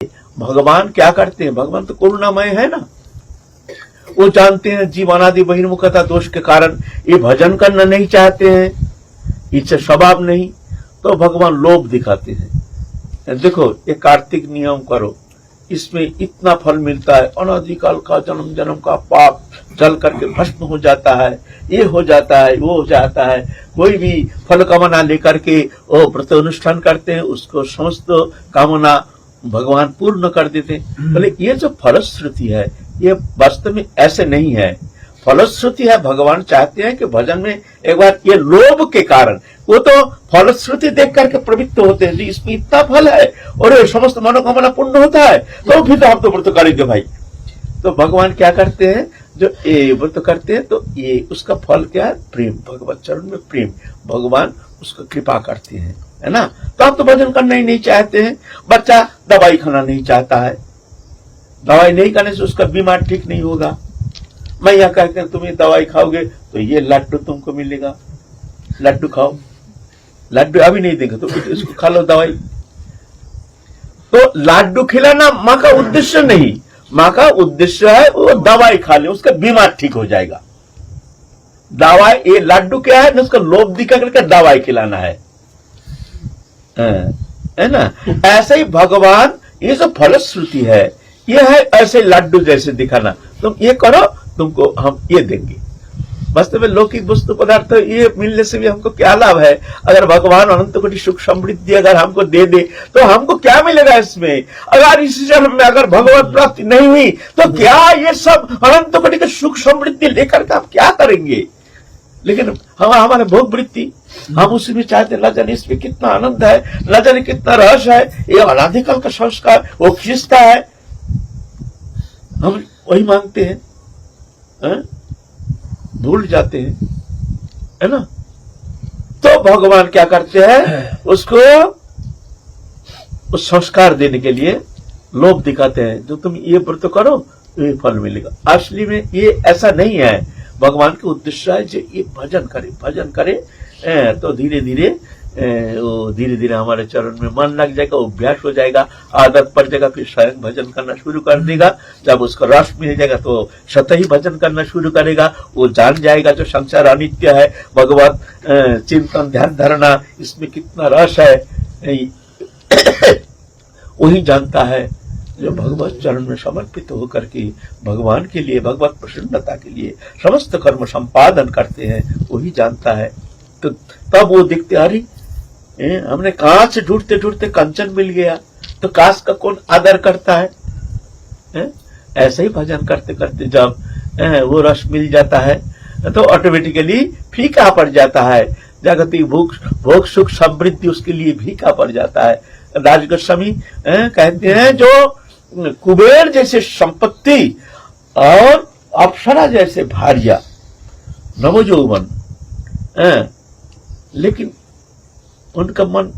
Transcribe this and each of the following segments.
भगवान क्या करते हैं, भगवान तो करुणामय है ना, वो जानते हैं जीवनादि बहिर्मुखता दोष के कारण ये भजन करना नहीं चाहते हैं, इच्छा स्वभाव नहीं, तो भगवान लोभ दिखाते हैं। देखो ये कार्तिक नियम करो, इसमें इतना फल मिलता है, अनादिकाल का जन्म जन्म का पाप जल करके भस्म हो जाता है, ये हो जाता है, वो हो जाता है। कोई भी फल कामना लेकर के वो व्रत अनुष्ठान करते हैं, उसको समस्त कामना भगवान पूर्ण कर देते हैं। बोले ये जो फलश्रुति है ये वास्तव में ऐसे नहीं है। फलश्रुति है, भगवान चाहते हैं कि भजन में एक बार ये लोभ के कारण वो तो फलश्रुति देख करके प्रवृत्त होते हैं, इसमें इतना फल है और ये समस्त मनोकामना पूर्ण होता है, तो फिर तो हम तो व्रत करेंगे भाई। तो भगवान क्या करते हैं, जो ये व्रत करते हैं तो ये उसका फल क्या है, प्रेम, भगवत चरण में प्रेम, भगवान उसको कृपा करते हैं, है ना। तो आप तो भजन करना ही नहीं चाहते हैं। बच्चा दवाई खाना नहीं चाहता है, दवाई नहीं खाने से उसका बीमार ठीक नहीं होगा। मैया कहते हैं तुम ये दवाई खाओगे तो ये लड्डू तुमको मिलेगा, लड्डू खाओ, लड्डू अभी नहीं देंगे तो इसको खा लो दवाई। तो लड्डू खिलाना माँ का उद्देश्य नहीं, माँ का उद्देश्य है वो दवाई खा ले, उसका बीमार ठीक हो जाएगा। दवाई, ये लड्डू क्या है, उसका लोभ दिखा करके दवाई खिलाना है ना। ऐसे ही भगवान ये जो फलश्रुति है ये है ऐसे लड्डू जैसे दिखाना, तुम ये करो तुमको हम ये देंगे। वास्तव में लौकिक वस्तु पदार्थ ये मिलने से भी हमको क्या लाभ है। अगर भगवान अनंत कोटि सुख समृद्धि अगर हमको दे दे तो हमको क्या मिलेगा इसमें। अगर इस जन्म में अगर भगवत प्राप्ति नहीं हुई तो क्या ये सब अनंत कोटि के सुख समृद्धि लेकर के हम क्या करेंगे। लेकिन हम हमारे भोग वृत्ति हम उसी में चाहते, न जाने इसमें कितना आनंद है, न जाने कितना रहस्य है, ये अनादिकाल का संस्कार वो खींचता है, हम वही मांगते हैं, भूल जाते हैं, है ना। तो भगवान क्या करते हैं, उसको उस संस्कार देने के लिए लोभ दिखाते हैं, जो तुम ये व्रत करो तो ये फल मिलेगा। असली में ये ऐसा नहीं है। भगवान के उद्देश्य है जो ये भजन करे, भजन करे तो धीरे धीरे हमारे चरण में मन लग जाएगा, अभ्यास हो जाएगा, आदत पड़ जाएगा, फिर स्वयं भजन करना शुरू कर देगा। जब उसका रस मिल जाएगा तो स्वतः ही भजन करना शुरू करेगा। वो जान जाएगा जो संसार अनित्य है, भगवत चिंतन ध्यान धारणा इसमें कितना रस है वही जानता है। जो भगवत चरण में समर्पित होकर के भगवान के लिए, भगवत प्रसन्नता के लिए समस्त कर्म संपादन करते हैं, वही जानता है। तो तब वो दिखते, अरे हमने कांच से ढूंढते ढूंढते कंचन मिल गया, तो कांच का कौन आदर करता है। ऐसे ही भजन करते करते जब वो रस मिल जाता है तो ऑटोमेटिकली फीका पड़ जाता है। जागतिक भोग सुख समृद्धि उसके लिए फीका पड़ जाता है। राज गोस्वामी कहते हैं जो कुबेर जैसे संपत्ति और अप्सरा जैसे भार्या, नवजौवन, लेकिन उनका मन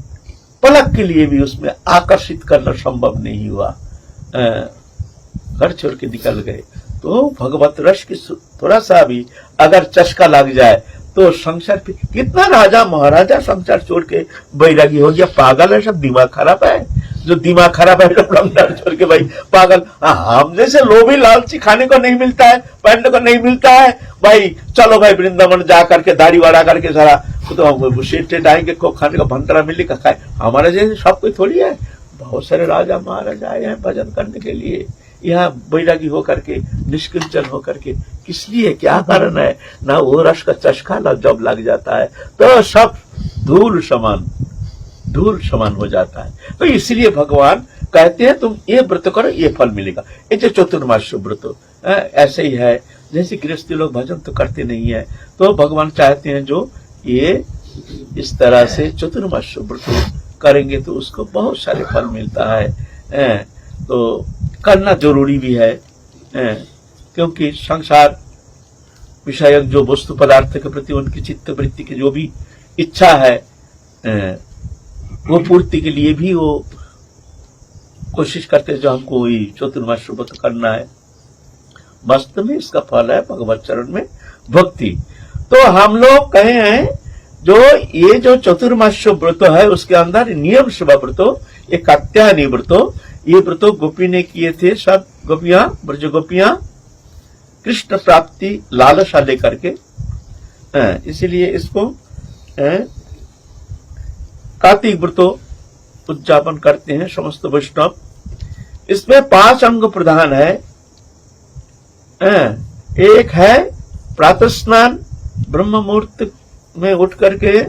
पलक के लिए भी उसमें आकर्षित करना संभव नहीं हुआ, घर छोड़ के निकल गए। तो भगवत रस की थोड़ा सा भी अगर चस्का लग जाए तो संसार पे कितना राजा महाराजा संसार छोड़ के बैरागी हो गया, पागल है, सब दिमाग खराब है। जो दिमाग खराब है संसार छोड़ के भाई पागल। हम जैसे लोभी लालची खाने को नहीं मिलता है, पहनने को नहीं मिलता है, भाई चलो भाई वृंदावन जा करके दाढ़ी वाड़ा करके सारा तो सेठ आएंगे को खाने का भंडारा मिलेगा खाए। हमारे जैसे सब कोई थोड़ी है। बहुत सारे राजा महाराजा आए हैं भजन करने के लिए, यहाँ बैरागी होकर के, निष्किंचन होकर के। किस लिए, क्या कारण है ना, वो रस का चस्का जब लग जाता है तो सब धूल समान हो जाता है। तो इसलिए भगवान कहते हैं तुम ये व्रत करो ये फल मिलेगा। ये जो चतुर्मास्य व्रत ऐसे ही है, जैसे गृहस्थी लोग भजन तो करते नहीं है, तो भगवान चाहते हैं जो ये इस तरह से चतुर्मास्य व्रत करेंगे तो उसको बहुत सारे फल मिलता है। तो करना जरूरी भी है, क्योंकि संसार विषयक जो वस्तु पदार्थ के प्रति उनकी चित्त वृत्ति की जो भी इच्छा है वो पूर्ति के लिए भी वो कोशिश करते हैं जो हमको वही चतुर्मास्य व्रत करना है। वास्तव में इसका फल है भगवत चरण में भक्ति। तो हम लोग कहे हैं जो ये जो चतुर्मास्य व्रत है उसके अंदर नियम सेवा व्रत, ये कात्यायनी व्रत, ये व्रतो गोपी ने किए थे, सब गोपियां, ब्रज गोपियां कृष्ण प्राप्ति लालसा लेकर के, इसीलिए इसको कार्तिक व्रतो उद्यापन करते हैं समस्त वैष्णव। इसमें 5 अंग प्रधान है। एक है प्रातः स्नान, ब्रह्म मुहूर्त में उठ करके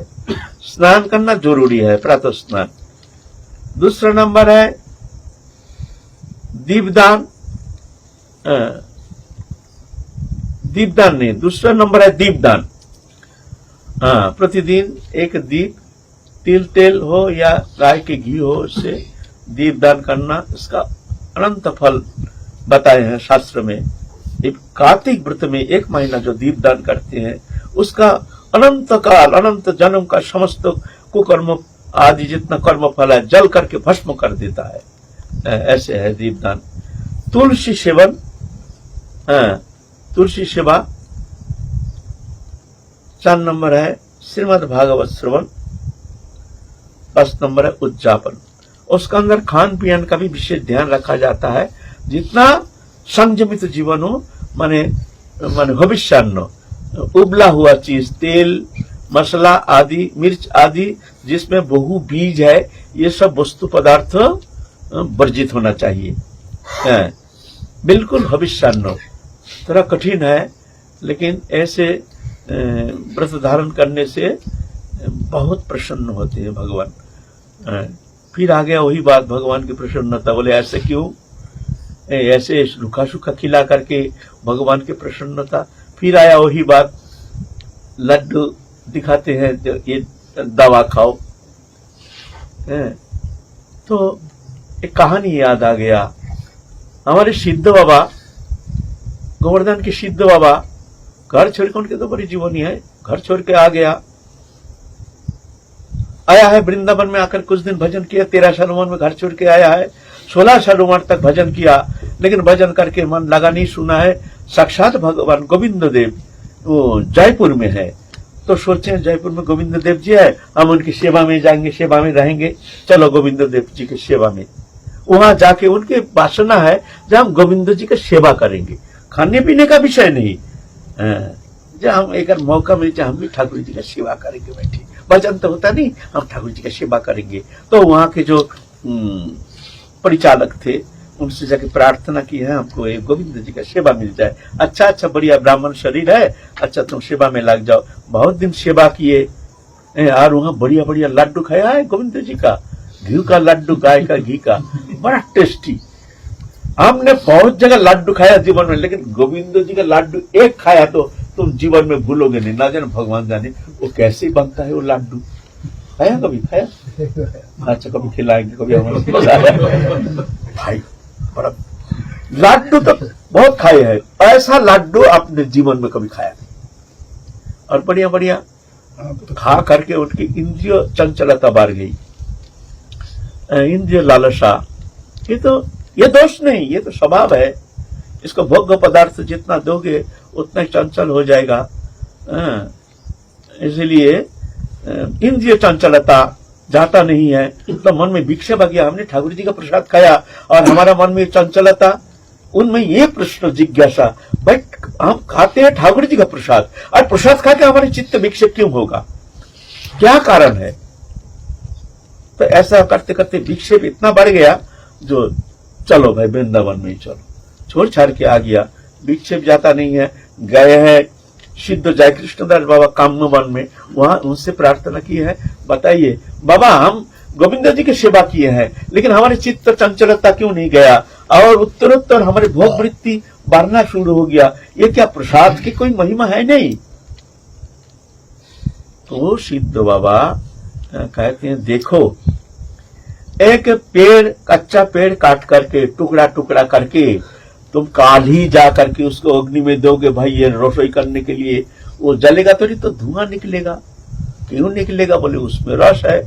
स्नान करना जरूरी है, प्रातः स्नान। दूसरा नंबर है दीपदान, दीपदान नहीं, दूसरा नंबर है दीपदान। प्रतिदिन एक दीप, तिल तेल हो या गाय के घी हो, उससे दीपदान करना, इसका अनंत फल बताए हैं शास्त्र में। कार्तिक व्रत में 1 महीना जो दीपदान करते हैं उसका अनंत काल, अनंत जन्म का समस्त कुकर्म आदि जितना कर्म फल है जल करके भस्म कर देता है। ऐसे है दीपदान। तुलसी सेवन, तुलसी सेवा। 4 नंबर है श्रीमद् भागवत श्रवण। 5 नंबर है उद्यापन। उसके अंदर खान पीन का भी विशेष ध्यान रखा जाता है। जितना संयमित जीवन हो, माने भविष्यान्न, उबला हुआ चीज, तेल मसाला आदि, मिर्च आदि जिसमें बहु बीज है, ये सब वस्तु पदार्थ वर्जित होना चाहिए। बिल्कुल भविष्यान्न थोड़ा कठिन है, लेकिन ऐसे व्रत धारण करने से बहुत प्रसन्न होते हैं भगवान। फिर आ गया वही बात, भगवान की प्रसन्नता। बोले ऐसे क्यों, ऐसे रूखा सूखा खिला करके भगवान की प्रसन्नता। फिर आया वही बात, लड्डू दिखाते हैं, जो ये दवा खाओ। तो एक कहानी याद आ गया। हमारे सिद्ध बाबा, गोवर्धन के सिद्ध बाबा, घर छोड़ के, उनके तो बड़ी जीवनी है, घर छोड़ के आ गया, आया है वृंदावन में, आकर कुछ दिन भजन किया। 13 साल उम्र में घर छोड़ के आया है। 16 साल उम्र तक भजन किया, लेकिन भजन करके मन लगा नहीं। सुना है साक्षात भगवान गोविंद देव वो जयपुर में है, तो सोचे जयपुर में गोविंद देव जी है, हम उनकी सेवा में जाएंगे, सेवा में रहेंगे। चलो गोविंद देव जी की सेवा में, वहां जाके उनके वासना है जब हम गोविंद जी की सेवा करेंगे। खाने पीने का विषय नहीं, जब हम एक मौका मिल जाए हम भी ठाकुर जी का सेवा करेंगे। बैठे भजन तो होता नहीं, हम ठाकुर जी का सेवा करेंगे। तो वहां के जो परिचालक थे, उनसे जाके प्रार्थना की है, हमको एक गोविंद जी का सेवा मिल जाए। अच्छा अच्छा, बढ़िया ब्राह्मण शरीर है, अच्छा तुम सेवा में लग जाओ। बहुत दिन सेवा किए और वहां बढ़िया बढ़िया लड्डू खाया है गोविंद जी का, घी का लड्डू, गाय का घी का, बड़ा टेस्टी। हमने बहुत जगह लड्डू खाया जीवन में, लेकिन गोविंद जी का लड्डू एक खाया तो तुम जीवन में भूलोगे नहीं। ना जाने भगवान जाने वो कैसे बनता है वो लड्डू। खाया कभी, खाया? अच्छा कभी खिलाएंगे, कभी हमारे भाई। बड़ा लड्डू तो बहुत खाए हैं, ऐसा लड्डू अपने जीवन में कभी खाया नहीं। और बढ़िया बढ़िया खा करके उनकी इंद्रिय चंचलता बढ़ गई, इंद्रिय लालसा। ये दोष नहीं, ये तो स्वभाव है। इसको भोग्य पदार्थ जितना दोगे उतना ही चंचल हो जाएगा। इसलिए इंद्रिय चंचलता जाता नहीं है, तो मन में विक्षेप आ गया। हमने ठाकुर जी का प्रसाद खाया और हमारा मन में चंचलता, उनमें ये प्रश्न जिज्ञासा, भाई हम खाते हैं ठाकुर जी का प्रसाद और प्रसाद खा के हमारे चित्त विक्षेप क्यों होगा, क्या कारण है? तो ऐसा करते करते विक्षेप इतना बढ़ गया, जो चलो भाई वृंदावन में ही चलो, छोड़ छाड़ के आ गया। विक्षेप जाता नहीं है। गए हैं सिद्ध जय कृष्णदास बाबा काम्य वन में, वहां उनसे प्रार्थना की है, बताइए बाबा हम गोविंद जी की सेवा किए हैं, लेकिन हमारे चित्त चंचलता क्यों नहीं गया और उत्तरोत्तर हमारे भोग वृत्ति बढ़ना शुरू हो गया, ये क्या प्रसाद की कोई महिमा है? नहीं। तो सिद्ध बाबा कहते हैं देखो, एक पेड़, कच्चा पेड़ काट करके टुकड़ा टुकड़ा करके तुम काल ही जा करके उसको अग्नि में दोगे, भाई ये रसोई करने के लिए, वो जलेगा तो नहीं, तो धुआं निकलेगा। क्यों निकलेगा? बोले उसमें रस है,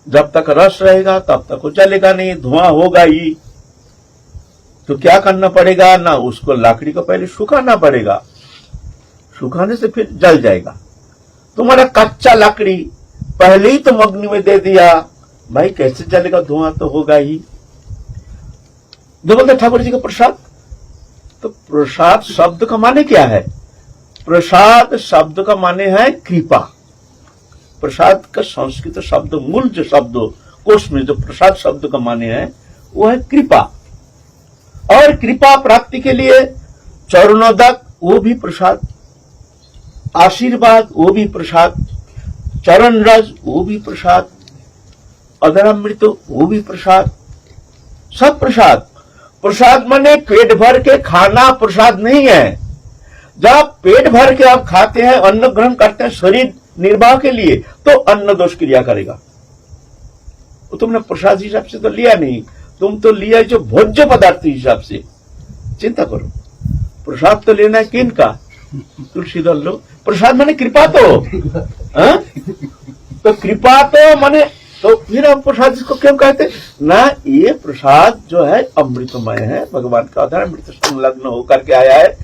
जब तक रस रहेगा तब तक वो जलेगा नहीं, धुआं होगा ही। तो क्या करना पड़ेगा ना, उसको लकड़ी को पहले सुखाना पड़ेगा, सुखाने से फिर जल जाएगा। तुम्हारा कच्चा लकड़ी पहले ही तुम अग्नि में दे दिया, भाई कैसे जलेगा? धुआं तो होगा ही। जो बोलते ठाकुर जी का प्रसाद, तो प्रसाद शब्द का माने क्या है? प्रसाद शब्द का माने है कृपा। प्रसाद का संस्कृत शब्द, मूल जो शब्द कोश में जो प्रसाद शब्द का माने है वो है कृपा। और कृपा प्राप्ति के लिए चरणोदक वो भी प्रसाद, आशीर्वाद वो भी प्रसाद, चरण रज वो भी प्रसाद, अधरामृत वो भी प्रसाद, सब प्रसाद। प्रसाद माने पेट भर के खाना प्रसाद नहीं है। जब पेट भर के आप खाते हैं, अन्न ग्रहण करते हैं शरीर निर्वाह के लिए, तो अन्न दोष क्रिया करेगा। तो तुमने प्रसाद हिसाब से तो लिया नहीं, तुम तो लिया जो भोज्य पदार्थ हिसाब से। चिंता करो, प्रसाद तो लेना है किन का? तुलसीदल लो। प्रसाद माने कृपा तो कृपा तो माने, तो फिर हम प्रसाद इसको क्यों कहते ना? ये प्रसाद जो है अमृतमय है, भगवान का आधार अमृत संलग्न होकर के आया है,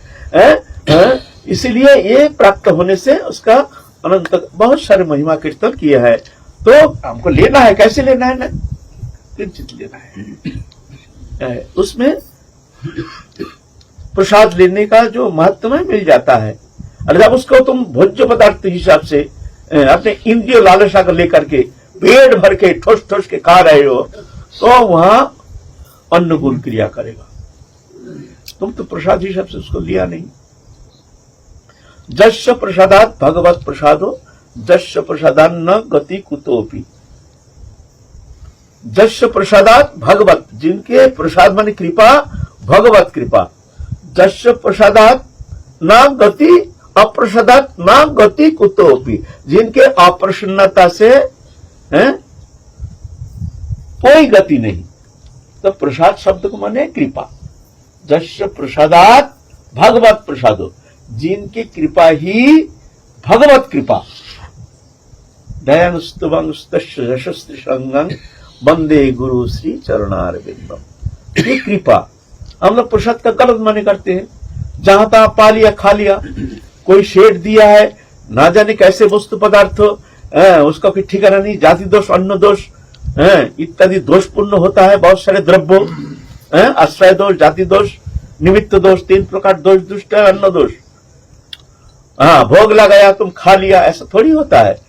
इसीलिए ये प्राप्त होने से उसका अनंत बहुत सारे महिमा कीर्तन किए हैं। तो हमको लेना है, कैसे लेना है ना? किंचित लेना है। उसमें प्रसाद लेने का जो महत्व है मिल जाता है। और जब उसको तुम भोज्य पदार्थ हिसाब से अपने इंद्रिय लालसा को लेकर के पेट भर के ठोस ठोस के खा रहे हो, तो वहां अन्नगुण क्रिया करेगा। तुम तो प्रसाद हिसाब से उसको लिया नहीं। जस्य प्रसादात भगवत प्रसादो जस्य प्रसादान्न गति कुतोपि। जस्य प्रसादात भगवत, जिनके प्रसाद माने कृपा, भगवत कृपा। जस्य प्रसादात ना गति अप्रसादात ना गति कुतोपि, जिनके अप्रसन्नता से कोई गति नहीं। तो प्रसाद शब्द को माने कृपा। जस्य प्रसादात भगवत प्रसादो, जिनकी कृपा ही भगवत कृपा। दयानुस्तवंस्तस्य यशस्त्र संगं वंदे गुरु श्री चरणारविंदम। ये कृपा हम लोग प्रसाद का गलत माने करते हैं। जहां तहां पा लिया, खा लिया, कोई शेड दिया है, ना जाने कैसे वस्तु पदार्थ, उसका कोई ठिकाना नहीं। जाति दोष, अन्न दोष इत्यादि दोषपूर्ण होता है। बहुत सारे द्रव्य, आश्रय दोष, जाति दोष, निमित्त दोष, 3 प्रकार दोष दुष्ट है। अन्न दोष, हाँ भोग लगाया, तुम खा लिया, ऐसा थोड़ी होता है।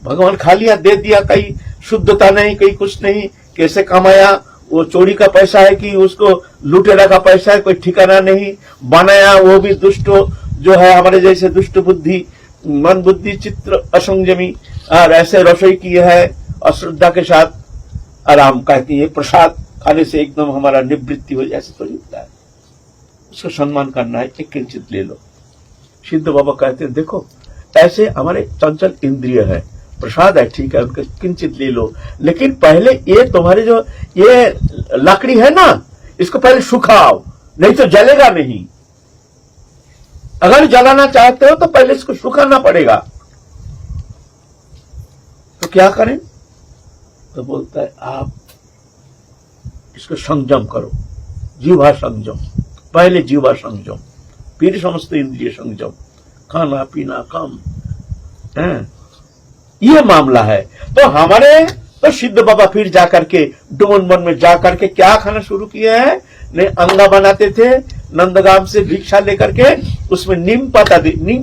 भगवान खा लिया, दे दिया, कहीं शुद्धता नहीं, कहीं कुछ नहीं। कैसे कमाया, वो चोरी का पैसा है कि उसको लुटेरा का पैसा है, कोई ठिकाना नहीं। बनाया वो भी दुष्ट जो है, हमारे जैसे दुष्ट बुद्धि, मन बुद्धि चित्र असंयमी, और ऐसे रसोई की है अश्रद्धा के साथ। आराम कहती है प्रसाद खाने से एकदम हमारा निवृत्ति हो जाए, ऐसे थोड़ी होता है। उसका सम्मान करना है, एक किंचित ले लो। सिद्ध बाबा कहते हैं देखो, ऐसे हमारे चंचल इंद्रिय है, प्रसाद है ठीक है, उनका किंचित ले लो, लेकिन पहले ये तुम्हारी जो ये लकड़ी है ना, इसको पहले सुखाओ, नहीं तो जलेगा नहीं। अगर जलाना चाहते हो तो पहले इसको सुखाना पड़ेगा। तो क्या करें? तो बोलता है आप इसको संयम करो, जीवा संयम। पहले जीवा संयम, फिर समस्त इंद्रिय संयम, खाना पीना कम है, ये मामला है। तो हमारे तो सिद्ध बाबा फिर जाकर के डुमन वन में जाकर के क्या खाना शुरू किया है? नहीं, अंगा बनाते थे, नंदगाम से भिक्षा लेकर के उसमें नीम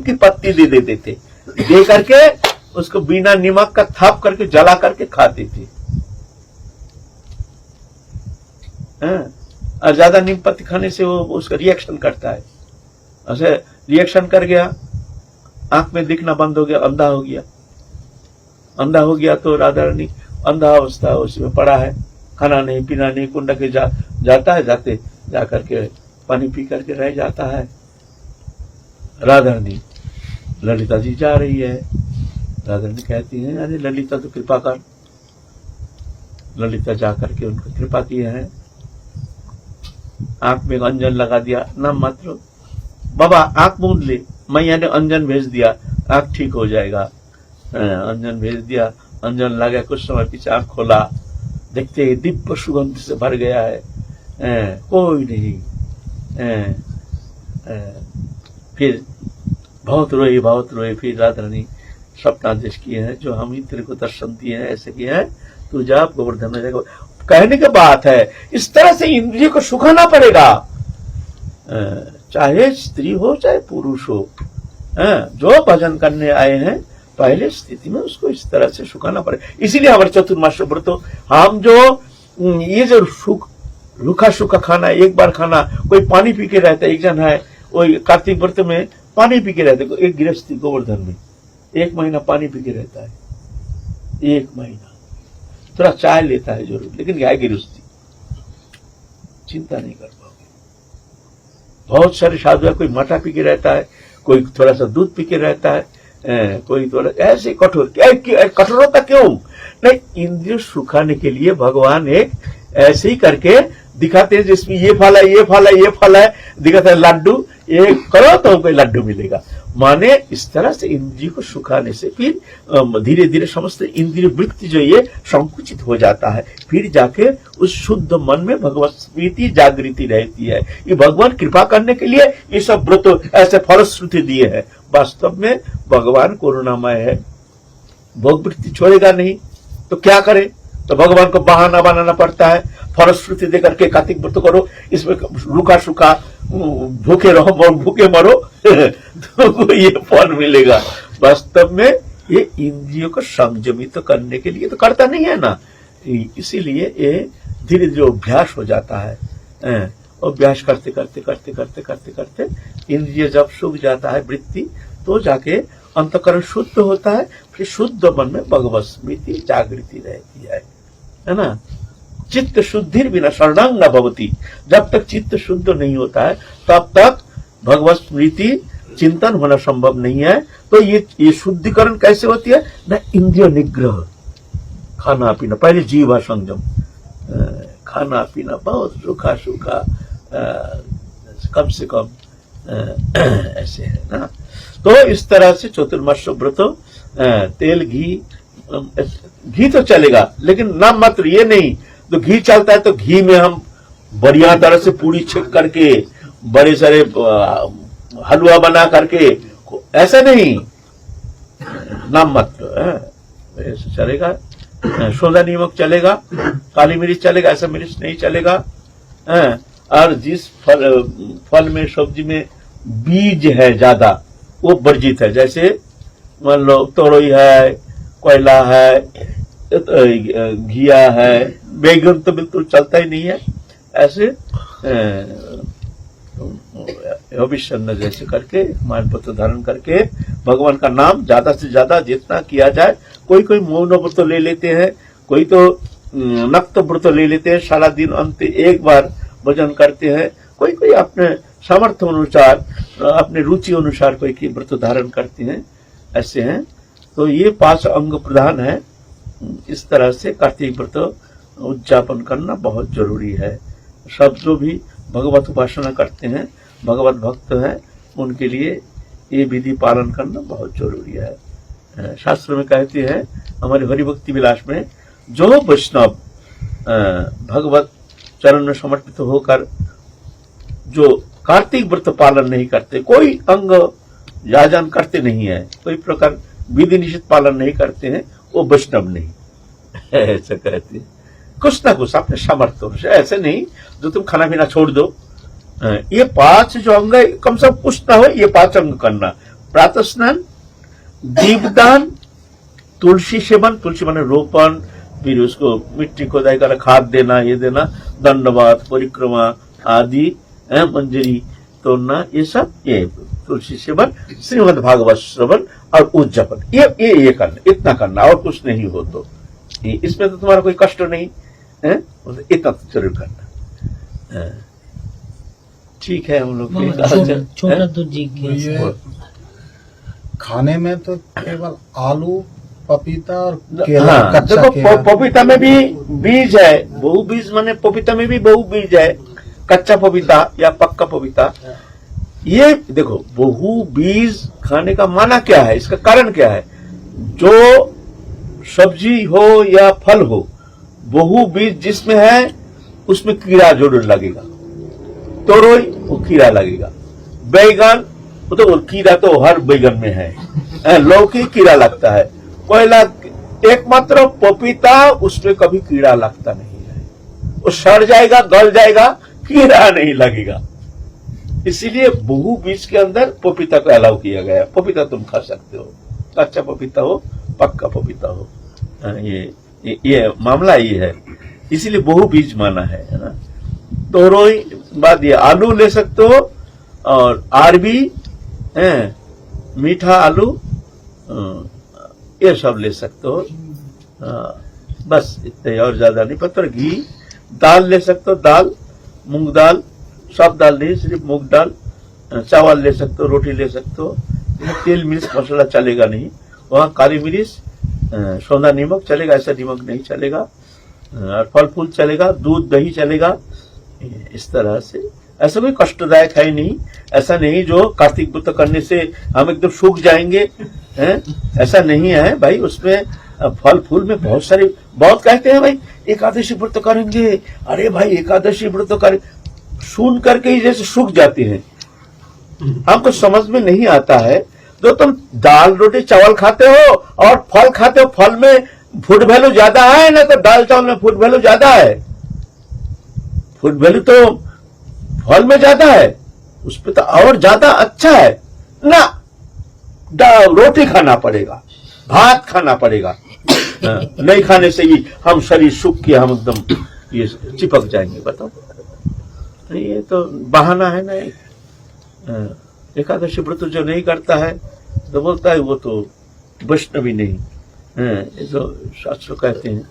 की पत्ती दे देते थे, दे करके उसको बिना नमक का थाप करके जला करके खाते थे। और ज्यादा नीम पत्ती खाने से वो उसका रिएक्शन करता है। ऐसे रिएक्शन कर गया, आंख में दिखना बंद हो गया, अंधा हो गया। अंधा हो गया तो राधा रानी अंधा अवस्था उसमें पड़ा है, खाना नहीं पीना नहीं, कुंड के जाता है, जाते जा करके पानी पी करके रह जाता है। राधा रानी, ललिता जी जा रही है, राधा रानी कहती है अरे ललिता तो कृपा कर। ललिता जा करके उनको कृपा किए हैं, आंख में अंजन लगा दिया, नाम मात्र बाबा आंख मूंद ले, मैया ने अंजन भेज दिया, आंख ठीक हो जाएगा। अंजन भेज दिया, अंजन लगा, कुछ समय पीछे आंख खोला, देखते ही दिव्य सुगंध से भर गया है, कोई नहीं। फिर बहुत रोए। फिर राधा रानी सपनादेश किए हैं, जो हम ही तेरे को दर्शन दिए हैं, ऐसे किए हैं, तू जा गोवर्धन में जाकर कहने की बात है। इस तरह से इंद्रिय को सुखाना पड़ेगा, चाहे स्त्री हो चाहे पुरुष हो। जो भजन करने आए हैं पहले स्थिति में उसको इस तरह से सुखाना पड़ेगा। इसीलिए हमारे चतुर्मास व्रत, हम जो ये जो रूखा सूखा खाना, एक बार खाना, कोई पानी पी के रहता है। एक जन है वो कार्तिक व्रत में पानी पी के रहते, एक गृहस्थी गोवर्धन में 1 महीना पानी पी के रहता है, 1 महीना। थोड़ा चाय लेता है जरूर, लेकिन यह गृहस्थी, चिंता नहीं कर पाओगे। बहुत सारे साधु है, कोई मठा पी के रहता है, कोई थोड़ा सा दूध पी के रहता है, कोई थोड़ा ऐसे कठोर। कठोरता क्यों नहीं? इंद्रिय सुखाने के लिए भगवान एक ऐसे ही करके दिखाते हैं, जिसमें ये फल है, ये फल है, ये फल है, दिखाता है लड्डू, ये करो तो कोई लड्डू मिलेगा। माने इस तरह से इंद्रिय को सुखाने से फिर धीरे धीरे समस्त इंद्रिय वृत्ति जो ये संकुचित हो जाता है, फिर जाके उस शुद्ध मन में भगवत स्मृति जागृति रहती है। ये भगवान कृपा करने के लिए ये सब व्रत ऐसे फलश्रुति दिए हैं। वास्तव में भगवान करुणामय है, भोग वृत्ति छोड़ेगा नहीं तो क्या करे? तो भगवान को बहाना बनाना पड़ता है, फलश्रुति देकर के कार्तिक व्रत करो, इसमें रूखा सूखा भूखे रहो, भूखे मरो तो ये फल मिलेगा। वास्तव में ये इंद्रियों को संयमित करने के लिए तो करता नहीं है ना, इसीलिए ये धीरे धीरे अभ्यास हो जाता है। अभ्यास करते करते करते करते करते करते इंद्रिय जब सूख जाता है वृत्ति, तो जाके अंतःकरण शुद्ध होता है, फिर शुद्ध मन में भगवत स्मृति जागृति रहती है ना। चित्त शुद्धि बिना शरणांग न भवति। जब तक चित्त शुद्ध नहीं होता है तब तक भगवत स्मृति चिंतन होना संभव नहीं है। तो ये शुद्धिकरण कैसे होती है? न इंद्रिय निग्रह, खाना पीना, पहले जीवा संयम, खाना पीना बहुत सूखा सूखा, कम से कम ऐसे है ना। तो इस तरह से चतुर्मास व्रत, तेल घी तो चलेगा, लेकिन नाम मात्र ये नहीं। तो घी चलता है तो घी में हम बढ़िया तरह से पूरी छेक करके, बड़े सारे हलवा बना करके, ऐसा नहीं, नाम मात्र ऐसे चलेगा। सोडा नमक चलेगा, काली मिर्च चलेगा, ऐसा मिर्च नहीं चलेगा। और जिस फल में, सब्जी में बीज है ज्यादा, वो वर्जित है। जैसे मान लो तोरई है, कोयला है, घिया है, बैगन तो बिल्कुल चलता ही नहीं है। ऐसे अभिषन्न जैसे करके मानपत्र धारण करके भगवान का नाम ज्यादा से ज्यादा जितना किया जाए। कोई कोई मौन व्रत ले लेते हैं, कोई तो नक्त व्रत ले लेते हैं, सारा दिन अंत एक बार भजन करते हैं। कोई कोई अपने सामर्थ्य अनुसार, अपने रुचि अनुसार कोई व्रत धारण करते हैं, ऐसे हैं। तो ये 5 अंग प्रधान है। इस तरह से कार्तिक व्रत उद्यापन करना बहुत जरूरी है। सब जो भी भगवत उपासना करते हैं, भगवत भक्त हैं, उनके लिए ये विधि पालन करना बहुत जरूरी है। शास्त्र में कहते हैं, हमारे हरिभक्ति विलास में, जो वैष्णव भगवत चरण में समर्पित होकर जो कार्तिक व्रत पालन नहीं करते, कोई अंग याजन करते नहीं है, कोई प्रकार विधि निषेध पालन नहीं करते हैं, वो वैष्णव नहीं ऐसा कहते हैं। कुछ ना कुछ अपने सामर्थ्य से, ऐसे नहीं जो तुम खाना पीना छोड़ दो। ये 5 जो अंग है, कम से कम कुछ ना हो, ये 5 अंग करना। प्रातः स्नान, दीपदान, तुलसी सेवन, तुलसी माने रोपण, फिर उसको मिट्टी खोदाई कर खाद देना, ये देना, दंडवात, परिक्रमा आदि, मंजरी तोड़ना, ये सब, ये तुलसी सेवन, श्रीमद् भागवत श्रवण और उद्यापन, ये करना, इतना करना, और कुछ नहीं हो तो इसमें तो तुम्हारा कोई कष्ट नहीं है, इतना तो जरूर करना। ठीक है, हम लोग छोटा तो जी खाने में तो केवल आलू, पपीता और केला, हाँ, कच्चा देखो केला। पपीता में भी बीज है, बहु बीज माने पपीता में भी बहु बीज है, कच्चा पपीता या पक्का पपीता। ये देखो, बहु बीज खाने का माना क्या है, इसका कारण क्या है? जो सब्जी हो या फल हो, बहु बीज जिसमें है उसमें कीड़ा जरूर लगेगा। तोरई, वो कीड़ा लगेगा। बैगन, वो तो कीड़ा तो हर बैगन में है। लौकी कीड़ा लगता है। कोयला, एकमात्र पपीता, उसमें कभी कीड़ा लगता नहीं है। वो सड़ जाएगा, गल जाएगा, कीड़ा नहीं लगेगा। इसीलिए बहु बीज के अंदर पपीता को अलाउ किया गया। पपीता तुम खा सकते हो, कच्चा पपीता हो, पक्का पपीता हो, ये मामला ये है, इसीलिए बहु बीज माना है ना। तो रोई बात ये, आलू ले सकते हो और अरबी, मीठा आलू, ये सब ले सकते हो। बस इतने, और ज्यादा नहीं पता। घी, दाल ले सकते हो, दाल, मूंग दाल, सब दाल नहीं, सिर्फ मूंग दाल, चावल ले सकते हो, रोटी ले सकते हो। तेल मिर्च मसाला चलेगा नहीं, वहाँ काली मिर्च, सौंधा नमक चलेगा, ऐसा नमक नहीं चलेगा। और फल फूल चलेगा, दूध दही चलेगा। इस तरह से ऐसा कोई कष्टदायक है नहीं। ऐसा नहीं जो कार्तिक व्रत करने से हम एकदम सूख जाएंगे, हैं? ऐसा नहीं है भाई। उसमें फल फूल में बहुत सारे, बहुत कहते हैं भाई एकादशी व्रत करेंगे, अरे भाई एकादशी व्रत करें, सुन करके ही जैसे सूख जाते हैं। हमको समझ में नहीं आता है। जो तुम दाल रोटी चावल खाते हो और फल खाते हो, फल में फूड वैल्यू ज्यादा है ना, तो दाल चावल में फूड वैल्यू ज्यादा है। फूड वैल्यू तो फल में ज्यादा है, उस पर तो और ज्यादा अच्छा है ना। रोटी खाना पड़ेगा, भात खाना पड़ेगा। नहीं खाने से ही हम शरीर सूख के हम एकदम ये चिपक जाएंगे। बताओ, ये तो बहाना है ना। एकादशी व्रत जो नहीं करता है तो बोलता है वो तो वैष्णवी नहीं। ये जो शास्त्र कहते हैं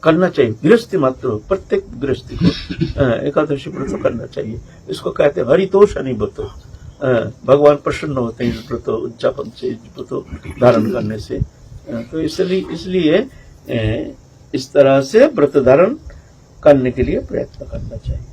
करना चाहिए, गृहस्थी मात्र, प्रत्येक गृहस्थी को एकादशी व्रत करना चाहिए। इसको कहते हैं हरितोषणी व्रत। भगवान प्रसन्न होते हैं इस व्रत उद्यापन से, इस व्रत धारण करने से। तो इसलिए इस तरह से व्रत धारण करने के लिए प्रयत्न करना चाहिए।